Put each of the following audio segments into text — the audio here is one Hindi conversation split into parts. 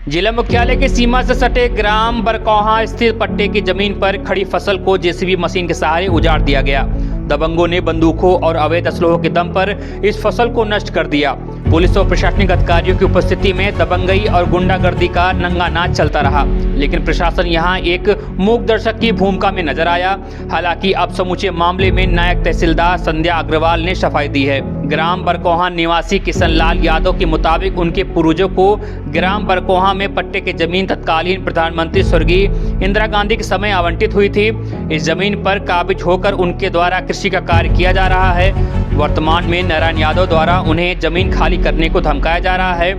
जिला मुख्यालय की सीमा से सटे ग्राम बरकौहा स्थित पट्टे की जमीन पर खड़ी फसल को जेसीबी मशीन के सहारे उजाड़ दिया गया। दबंगों ने बंदूकों और अवैध असलहों के दम पर इस फसल को नष्ट कर दिया। पुलिस और प्रशासनिक अधिकारियों की उपस्थिति में दबंगई और गुंडागर्दी का नंगा नाच चलता रहा, लेकिन प्रशासन यहां एक मूक दर्शक की भूमिका में नजर आया। हालांकि अब समूचे मामले में नायब तहसीलदार संध्या अग्रवाल ने सफाई दी है। ग्राम बरकौहा निवासी किशन लाल यादव के मुताबिक उनके पूर्वजों को ग्राम बरकौहा में पट्टे की जमीन तत्कालीन प्रधानमंत्री स्वर्गीय इंदिरा गांधी के समय आवंटित हुई थी। इस जमीन पर काबिज होकर उनके द्वारा कृषि का कार्य किया जा रहा है। वर्तमान में नारायण यादव द्वारा उन्हें जमीन खाली करने को धमकाया जा रहा है।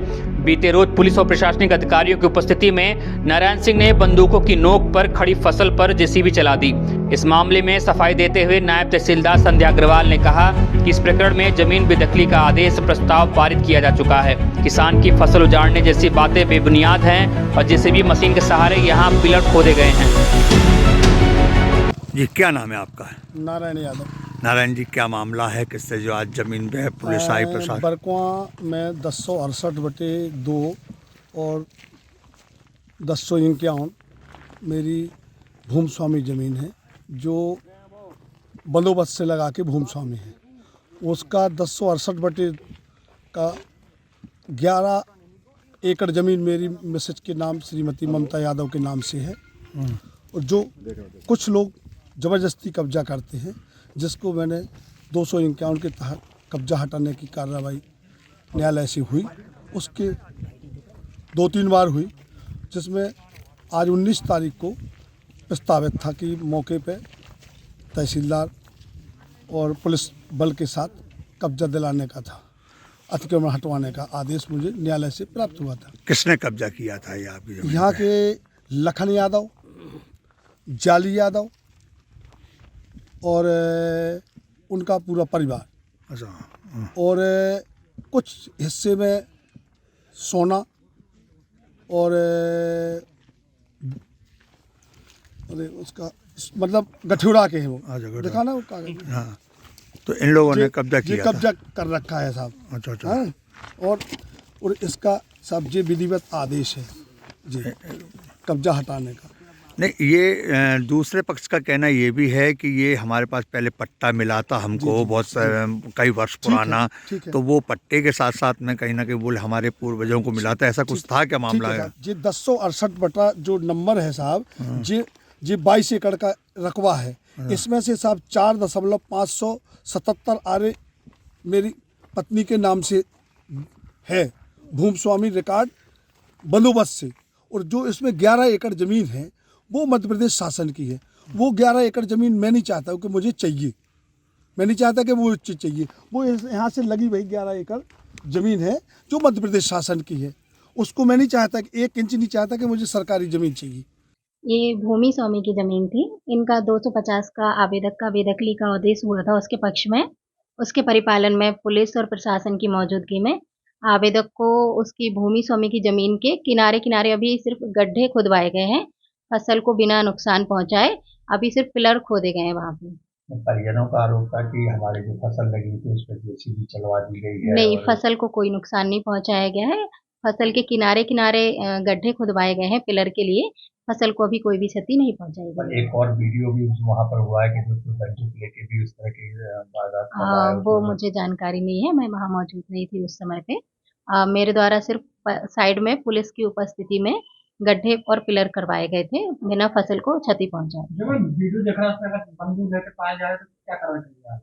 बीते रोज पुलिस और प्रशासनिक अधिकारियों की उपस्थिति में नारायण सिंह ने बंदूकों की नोक पर खड़ी फसल पर जेसीबी चला दी। इस मामले में सफाई देते हुए नायब तहसीलदार संध्या अग्रवाल ने कहा कि इस प्रकरण में जमीन बेदखली का आदेश प्रस्ताव पारित किया जा चुका है। किसान की फसल उजाड़ने जैसी बातें बेबुनियाद हैं और जेसीबी मशीन के सहारे यहाँ पिलर खोदे गए हैं। जी, क्या नाम है आपका? नारायण यादव। नारायण जी, क्या मामला है? किससे जो आज जमीन पे है पुलिस आई प्रशासन? बरकौहा में 1068/2 और 1051 मेरी भूमि स्वामी ज़मीन है, जो बंदोबस्त से लगा के भूमि स्वामी है। उसका 1068 का 11 एकड़ ज़मीन मेरी मिसेज के नाम श्रीमती ममता यादव के नाम से है, और जो कुछ लोग ज़बरदस्ती कब्जा करते हैं, जिसको मैंने 251 के तहत कब्जा हटाने की कार्रवाई न्यायालय से हुई। उसके 2-3 बार हुई, जिसमें आज 19 तारीख को प्रस्तावित था कि मौके पे तहसीलदार और पुलिस बल के साथ कब्जा दिलाने का था, अतिक्रमण हटवाने का आदेश मुझे न्यायालय से प्राप्त हुआ था। किसने कब्जा किया था ये आपकी जमीन? यहाँ के लखन यादव, जाली यादव और उनका पूरा परिवार, अच्छा, और कुछ हिस्से में सोना और अरे उसका मतलब गठियोड़ा के हैं वो। गठियोड़ा। देखा ना वो कागज? हाँ, तो इन लोगों ने कब्जा किया था? कब्जा कर रखा है साहब। अच्छा अच्छा। हाँ, और इसका साहब ये विधिवत आदेश है जी, कब्जा हटाने का। नहीं, ये दूसरे पक्ष का कहना ये भी है कि ये हमारे पास पहले पट्टा मिला था हमको, कई वर्ष पुराना, ठीक है। तो वो पट्टे के साथ साथ में कहीं ना कहीं बोले हमारे पूर्वजों को मिला था, ऐसा कुछ था क्या मामला है? ये 1068 जो नंबर है साहब, ये 22 एकड़ का रकबा है। इसमें से साहब 4.577 आरे मेरी पत्नी के नाम से है, भूमि स्वामी रिकॉर्ड बंदोबस्त से, और जो इसमें 11 एकड़ ज़मीन है वो मध्य प्रदेश शासन की है। वो 11 एकड़ ज़मीन मैं नहीं चाहता कि मुझे चाहिए, मैं नहीं चाहता कि वो चीज़ चाहिए। वो यहाँ से लगी वही 11 एकड़ ज़मीन है जो मध्य प्रदेश शासन की है, उसको मैं नहीं चाहता कि 1 इंच नहीं चाहता कि मुझे सरकारी ज़मीन चाहिए। ये भूमि स्वामी की ज़मीन थी। इनका 250 का आवेदक का बेदखली का आदेश हुआ था उसके पक्ष में। उसके परिपालन में पुलिस और प्रशासन की मौजूदगी में आवेदक को उसकी भूमि स्वामी की ज़मीन के किनारे-किनारे अभी सिर्फ गड्ढे खुदवाए गए हैं, फसल को बिना नुकसान पहुंचाए। अभी सिर्फ पिलर खोदे गए हैं वहाँ पे। परिजनों का आरोप था कि हमारी जो फसल लगी थी उस पर जेसीबी चलवा दी गई है। नहीं, फसल को कोई नुकसान नहीं पहुंचाया गया है। फसल के किनारे-किनारे गड्ढे खुदवाए गए हैं पिलर के लिए। फसल को अभी कोई भी क्षति नहीं पहुंचाई पर गई। एक और वीडियो भी वहाँ पर हुआ है कि जो बंदूक लेके भी उस तरह की वारदात कर रहा है। वो मुझे जानकारी नहीं है, मैं वहाँ मौजूद नहीं थी उस समय पे। मेरे द्वारा सिर्फ साइड में पुलिस की उपस्थिति में गड्ढे और पिलर करवाए गए थे, बिना फसल को क्षति पहुंचाए। वीडियो देख रहा है, उसमें अगर बंदूक लेके पाया जाए तो क्या कार्रवाई करेंगे आप?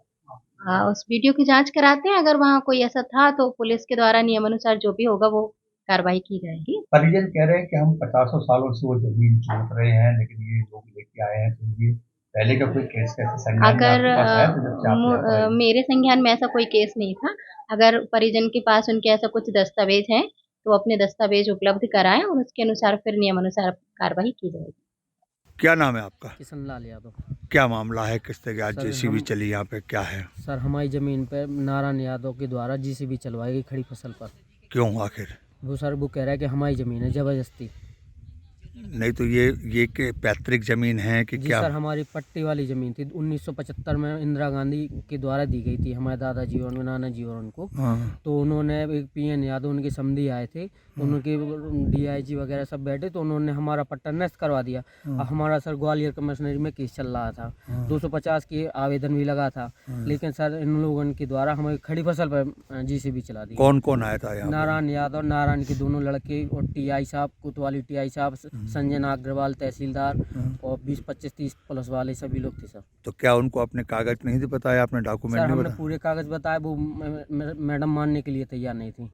उस वीडियो की जांच कराते हैं, अगर वहाँ कोई ऐसा था तो पुलिस के द्वारा नियमानुसार जो भी होगा वो कार्रवाई की जाएगी। परिजन कह रहे हैं कि हम 50 सालों से वो जमीन जोत रहे हैं, लेकिन ये लोग लेके आए हैं, तो ये पहले का कोई केस कैसे संज्ञान में अगर आपके पास है? तो जब से आपने बताया। मेरे संज्ञान में ऐसा कोई केस नहीं था। अगर परिजन के पास उनके ऐसा कुछ दस्तावेज हैं तो अपने दस्तावेज उपलब्ध कराएं और उसके अनुसार फिर नियमानुसार कार्रवाई की जाएगी। क्या नाम है आपका? किशन लाल यादव। क्या मामला है? किस तरह आज सर, जेसीबी चली यहाँ पे, क्या है? सर, हमारी ज़मीन पर नारायण यादव के द्वारा जेसीबी चलवाई गई खड़ी फसल पर। क्यों आखिर? वो सर वो कह रहा है कि हमारी ज़मीन है ज़बरदस्ती। नहीं तो ये के पैतृक जमीन है कि जी क्या? सर, हमारी पट्टी वाली ज़मीन थी। 1975 में इंदिरा गांधी के द्वारा दी गई थी हमारे दादाजी और नाना जी और उनको। हाँ। तो उन्होंने एक पीएन यादव उनके समधी आए थे, उनके डीआईजी वगैरह सब बैठे, तो उन्होंने हमारा पट्टा नष्ट करवा दिया। अब हमारा सर ग्वालियर कमिश्नरी में केस चल रहा था, 250 की आवेदन भी लगा था, लेकिन सर इन लोगों के द्वारा हमारी खड़ी फसल पर जीसीबी चला दी। कौन कौन आया था यहाँ? नारायण यादव, नारायण के दोनों लड़के और टीआई साहब, कोतवाली टीआई साहब, संजय अग्रवाल तहसीलदार और 20, 25, 30 पुलिस वाले सभी लोग थे सर। तो क्या उनको अपने कागज नहीं बताया, आपने डॉक्यूमेंट सर नहीं हमने बताया? पूरे कागज बताए, वो मैडम मानने के लिए तैयार नहीं थी।